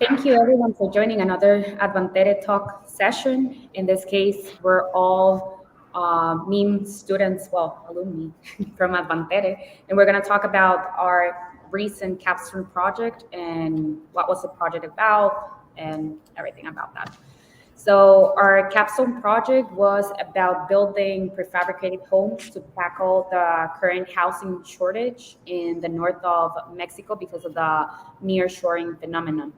thank you everyone for joining another Advantere Talk session. In this case, we're all MIM students, well, alumni from Advantere, and we're going to talk about our recent Capstone project and what was the project about and everything about that. So our Capstone project was about building prefabricated homes to tackle the current housing shortage in the north of Mexico because of the nearshoring phenomenon.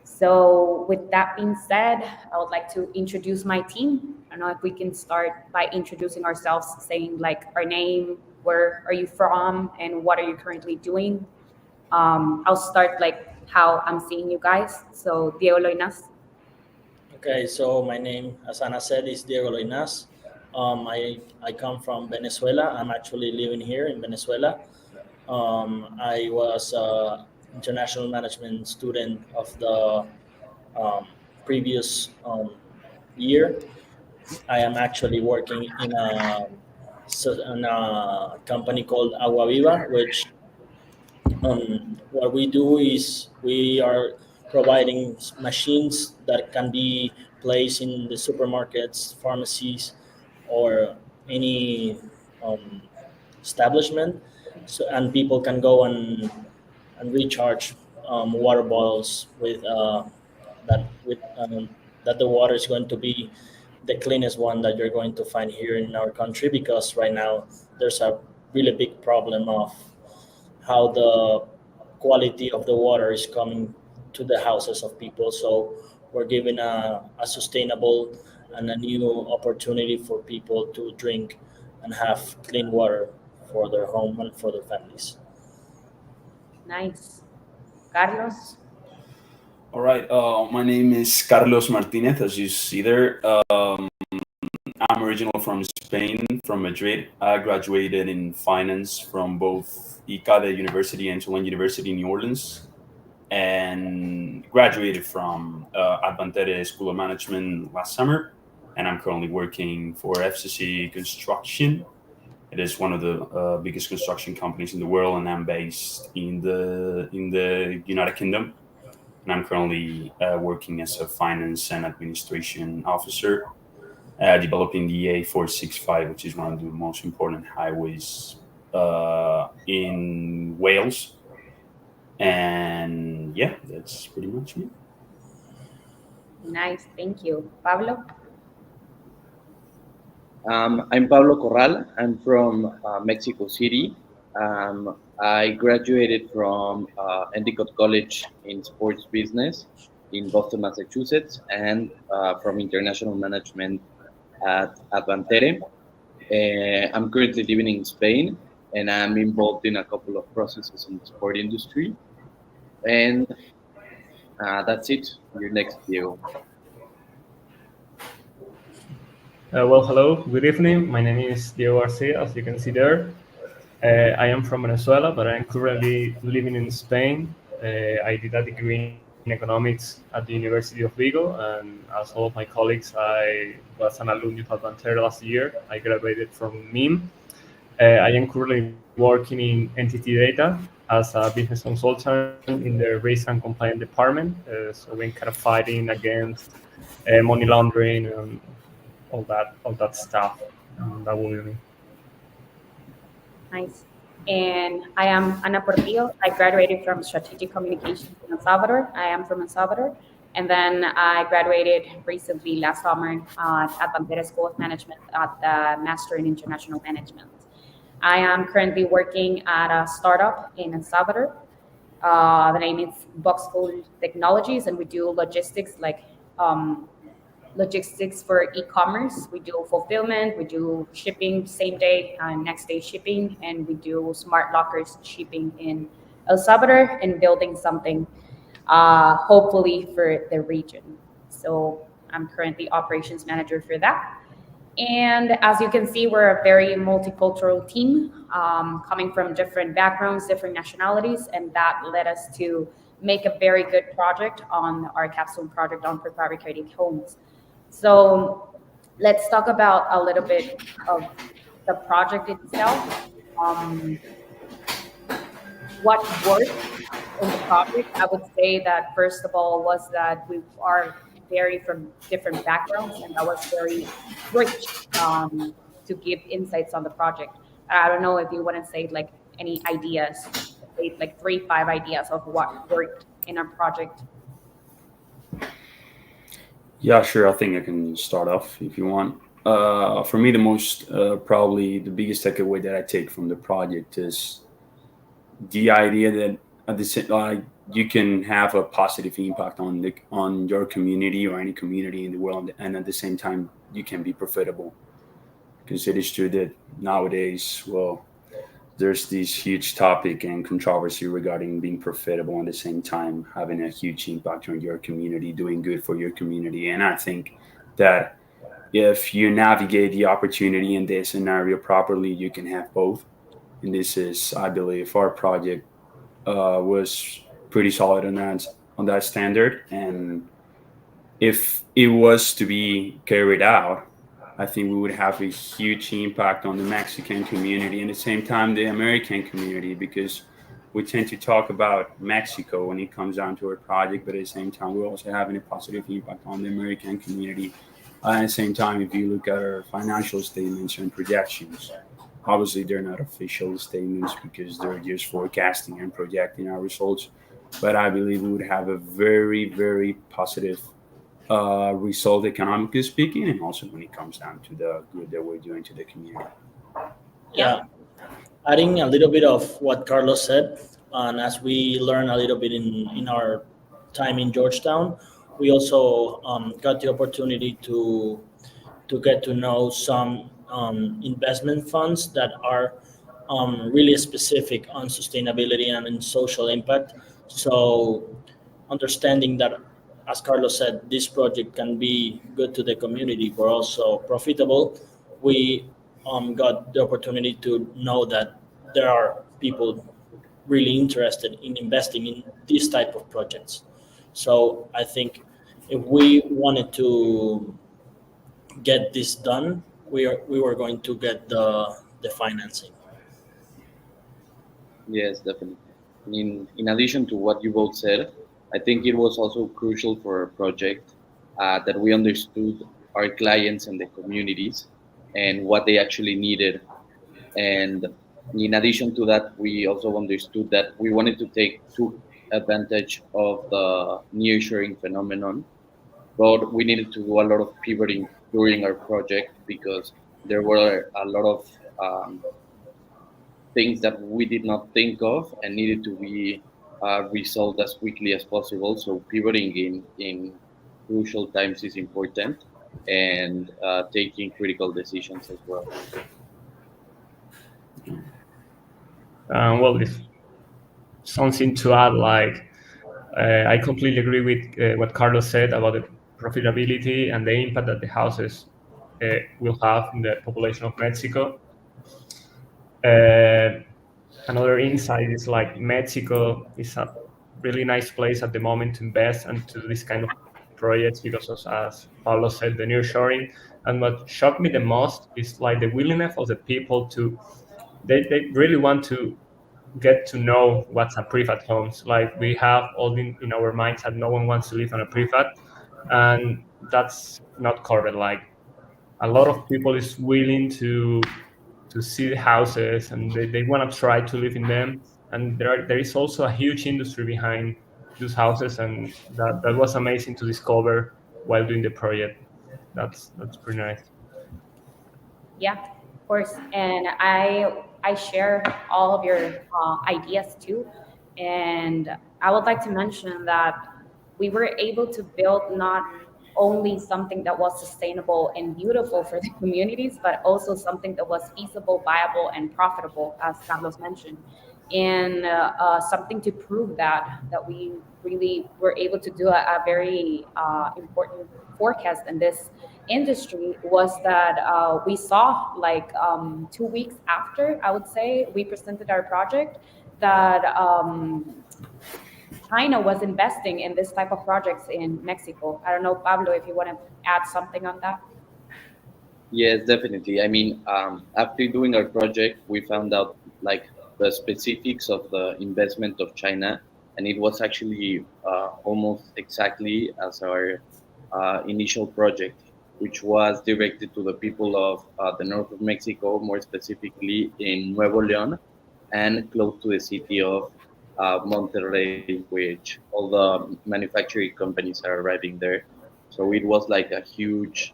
So with that being said, I would like to introduce my team. I don't know if we can start by introducing ourselves, saying like our name, where are you from, and what are you currently doing. I'll start like how I'm seeing you guys. So Diego Loinas. Okay, so my name, as Ana said, is Diego Loinas. I come from Venezuela. I'm actually living here in Venezuela. I was an international management student of the previous year. I am actually working in a company called Agua Viva, which what we do is we are providing machines that can be placed in the supermarkets, pharmacies, or any um, establishment, so and people can go and recharge water bottles with that the water is going to be the cleanest one that you're going to find here in our country, because right now there's a really big problem of how the quality of the water is coming to the houses of people. So we're giving a sustainable and a new opportunity for people to drink and have clean water for their home and for their families. Nice. Carlos. All right. My name is Carlos Martínez, as you see there. I'm original from Spain, from Madrid. I graduated in finance from both ICADE University and Tulane University in New Orleans, and graduated from Advantere School of Management last summer. And I'm currently working for FCC Construction. It is one of the biggest construction companies in the world, and I'm based in the United Kingdom. And I'm currently working as a finance and administration officer, developing the A465, which is one of the most important highways in Wales. And yeah, that's pretty much me. Nice, thank you. Pablo. I'm Pablo Corral. I'm from Mexico City. I graduated from Endicott College in Sports Business in Boston, Massachusetts, and from International Management at Advantere. I'm currently living in Spain, and I'm involved in a couple of processes in the sport industry. And that's it. Your next view. Hello, good evening. My name is Diego García, as you can see there. I am from Venezuela, but I'm currently living in Spain. I did a degree in economics at the University of Vigo, and as all of my colleagues, I was an alumni of Advantere last year. I graduated from MIM. I am currently working in entity data as a business consultant in the risk and compliance department. So we're kind of fighting against money laundering and all that stuff. That will be me. Nice. And I am Ana Portillo. I graduated from Strategic Communications in El Salvador. I am from El Salvador. And then I graduated recently last summer at Advantere School of Management at the Master in International Management. I am currently working at a startup in El Salvador. The name is Voxful Technologies, and we do logistics like logistics for e-commerce. We do fulfillment, we do shipping same day and next day shipping, and we do smart lockers shipping in El Salvador and building something hopefully for the region. So I'm currently operations manager for that. And as you can see, we're a very multicultural team coming from different backgrounds, different nationalities, and that led us to make a very good project on our Capstone project on prefabricated homes. So let's talk about a little bit of the project itself. What worked in the project, I would say that first of all was that we are very from different backgrounds, and that was very rich to give insights on the project. I don't know if you want to say like any ideas, say like 3, 5 ideas of what worked in our project. Yeah, sure. I think I can start off if you want. For me, the most probably the biggest takeaway that I take from the project is the idea that at the same, you can have a positive impact on your community or any community in the world, and at the same time you can be profitable. Because it is true that nowadays, well, there's this huge topic and controversy regarding being profitable, at the same time having a huge impact on your community, doing good for your community. And I think that if you navigate the opportunity in this scenario properly, you can have both. And this is, I believe, our project was pretty solid on that standard. And if it was to be carried out, I think we would have a huge impact on the Mexican community and at the same time the American community, because we tend to talk about Mexico when it comes down to our project, but at the same time we're also having a positive impact on the American community. At the same time, if you look at our financial statements and projections, obviously they're not official statements because they're just forecasting and projecting our results. But I believe we would have a very, very positive result economically speaking, and also when it comes down to the good that we're doing to the community. Yeah, adding a little bit of what Carlos said, and as we learn a little bit in our time in Georgetown, we also got the opportunity to get to know some investment funds that are really specific on sustainability and in social impact. So understanding that, as Carlos said, this project can be good to the community but also profitable, we got the opportunity to know that there are people really interested in investing in this type of projects. So I think if we wanted to get this done, we were going to get the financing. Yes, definitely. In addition to what you both said, I think it was also crucial for our project that we understood our clients and the communities and what they actually needed. And in addition to that, we also understood that we wanted to took advantage of the nearshoring phenomenon, but we needed to do a lot of pivoting during our project because there were a lot of things that we did not think of and needed to be resolved as quickly as possible. So pivoting in crucial times is important, and taking critical decisions as well. Well, if something to add, like I completely agree with what Carlos said about the profitability and the impact that the houses will have in the population of Mexico. Another insight is like Mexico is a really nice place at the moment to invest and to do this kind of projects because, as Pablo said, the nearshoring. And what shocked me the most is like the willingness of the people to, they really want to get to know what's a prefab homes. Like we have all in our minds that no one wants to live on a prefab, and that's not correct. Like a lot of people is willing to see the houses and they want to try to live in them. And there is also a huge industry behind those houses, and that was amazing to discover while doing the project. That's pretty nice. Yeah, of course. And I share all of your ideas too. And I would like to mention that we were able to build not only something that was sustainable and beautiful for the communities, but also something that was feasible, viable, and profitable, as Carlos mentioned. And something to prove that we really were able to do a very important forecast in this industry was that we saw like 2 weeks after, I would say, we presented our project, that China was investing in this type of projects in Mexico. I don't know, Pablo, if you want to add something on that. Yes, definitely. After doing our project, we found out like the specifics of the investment of China, and it was actually almost exactly as our initial project, which was directed to the people of the north of Mexico, more specifically in Nuevo León, and close to the city of Monterrey, which all the manufacturing companies are arriving there. So it was like a huge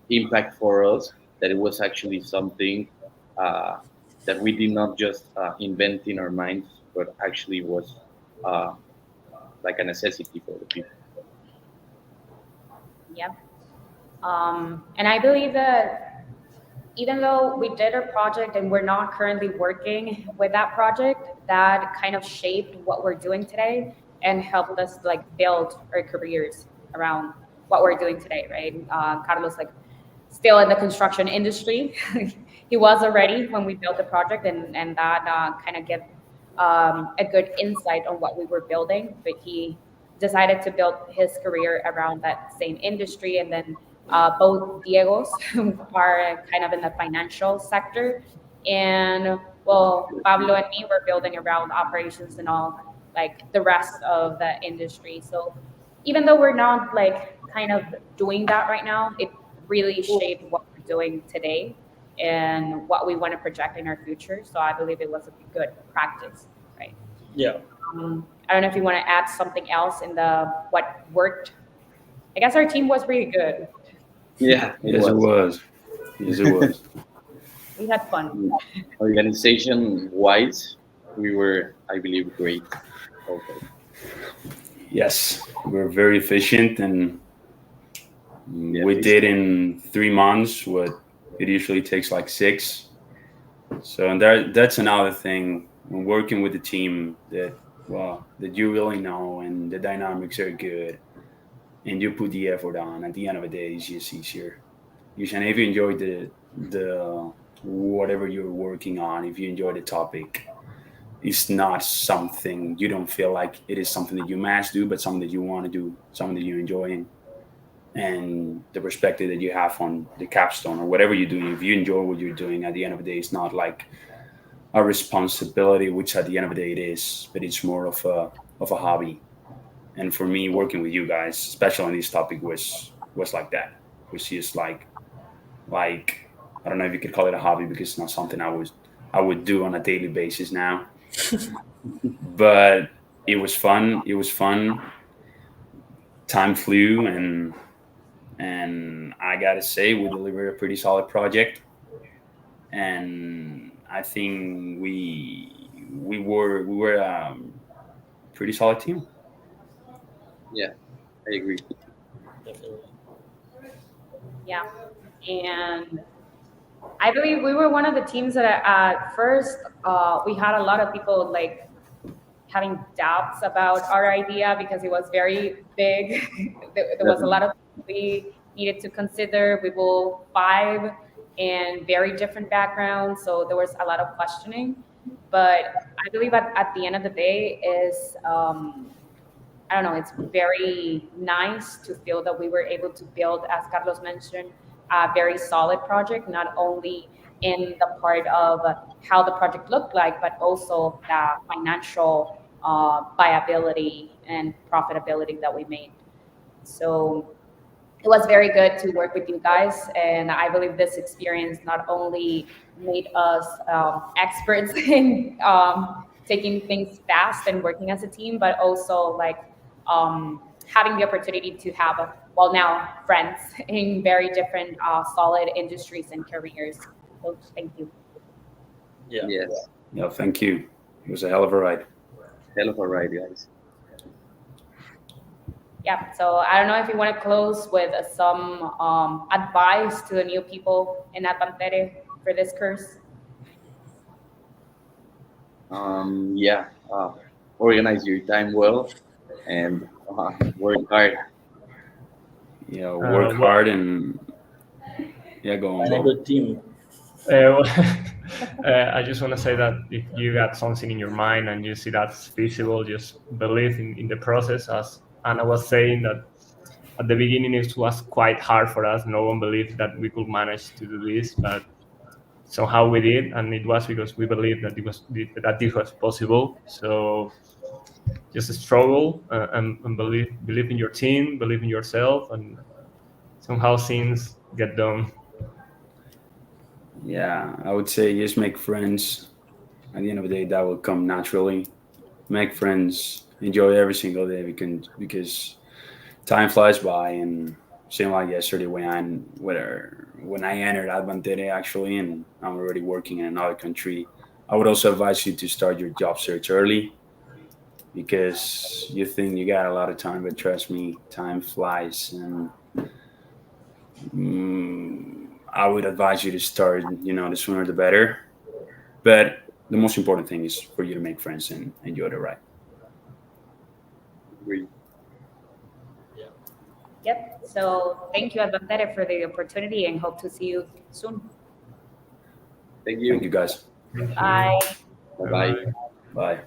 impact for us that it was actually something uh, that we did not just invent in our minds, but actually was uh, like a necessity for the people. Yeah. And I believe that even though we did our project and we're not currently working with that project, that kind of shaped what we're doing today and helped us like build our careers around what we're doing today, right? Carlos, like still in the construction industry. He was already when we built the project, and that kind of gave a good insight on what we were building. But he decided to build his career around that same industry, and then both Diegos are kind of in the financial sector, and well, Pablo and me were building around operations and all like the rest of the industry. So even though we're not like kind of doing that right now, it really shaped what we're doing today and what we want to project in our future. So I believe it was a good practice, right? Yeah. I don't know if you want to add something else in the what worked. I guess our team was pretty good. Yeah, Yes, it was. Yes, it was. We had fun. Organization wise, we were, I believe, great. Okay. Yes, we're very efficient, and Yeah, we did in 3 months what it usually takes like 6. So, and that's another thing when working with a team that, well, that you really know and the dynamics are good and you put the effort on. At the end of the day, it's just easier. You should, if you enjoy the whatever you're working on, if you enjoy the topic, it's not something you don't feel like it is something that you must do, but something that you want to do, something that you enjoy, and the perspective that you have on the capstone or whatever you're doing. If you enjoy what you're doing, at the end of the day, it's not like a responsibility, which at the end of the day it is, but it's more of a hobby. And for me, working with you guys, especially on this topic, was like that. Was just like I don't know if you could call it a hobby because it's not something I would do on a daily basis now. But it was fun. It was fun. Time flew, and I gotta say we delivered a pretty solid project, and I think we were pretty solid team. yeah, I agree. Definitely. Yeah. And I believe we were one of the teams that at first we had a lot of people like having doubts about our idea because it was very big. There was a lot of things we needed to consider. We were 5 in very different backgrounds, so there was a lot of questioning. But I believe at the end of the day is I don't know, it's very nice to feel that we were able to build, as Carlos mentioned, a very solid project, not only in the part of how the project looked like, but also the financial viability and profitability that we made. So it was very good to work with you guys, and I believe this experience not only made us experts in taking things fast and working as a team, but also like having the opportunity to have well now friends in very different solid industries and careers. So thank you. Yeah. Yes, Yeah, thank you. It was a hell of a ride. hell of a ride, guys. Yeah, so I don't know if you want to close with some advice to the new people in Advantere for this course. Yeah, organize your time well and work hard. Yeah, work Well, hard and yeah, go on, Find a bro. good team. well, I just want to say that if you got something in your mind and you see that's feasible, just believe in the process. As Anna was saying, that at the beginning it was quite hard for us. No one believed that we could manage to do this, but somehow we did, and it was because we believed that this was possible. So just struggle and believe in your team, believe in yourself, and somehow things get done. Yeah, I would say just make friends. At the end of the day, that will come naturally. Make friends, enjoy every single day because time flies by. And same like yesterday when I entered Advantere actually, and I'm already working in another country. I would also advise you to start your job search early because you think you got a lot of time, but trust me, time flies. And I would advise you to start, the sooner the better. But the most important thing is for you to make friends and enjoy the ride. Agree. Yep. So thank you, Advantere, for the opportunity, and hope to see you soon. Thank you. Thank you, guys. Thank you. Bye. Bye bye. Bye.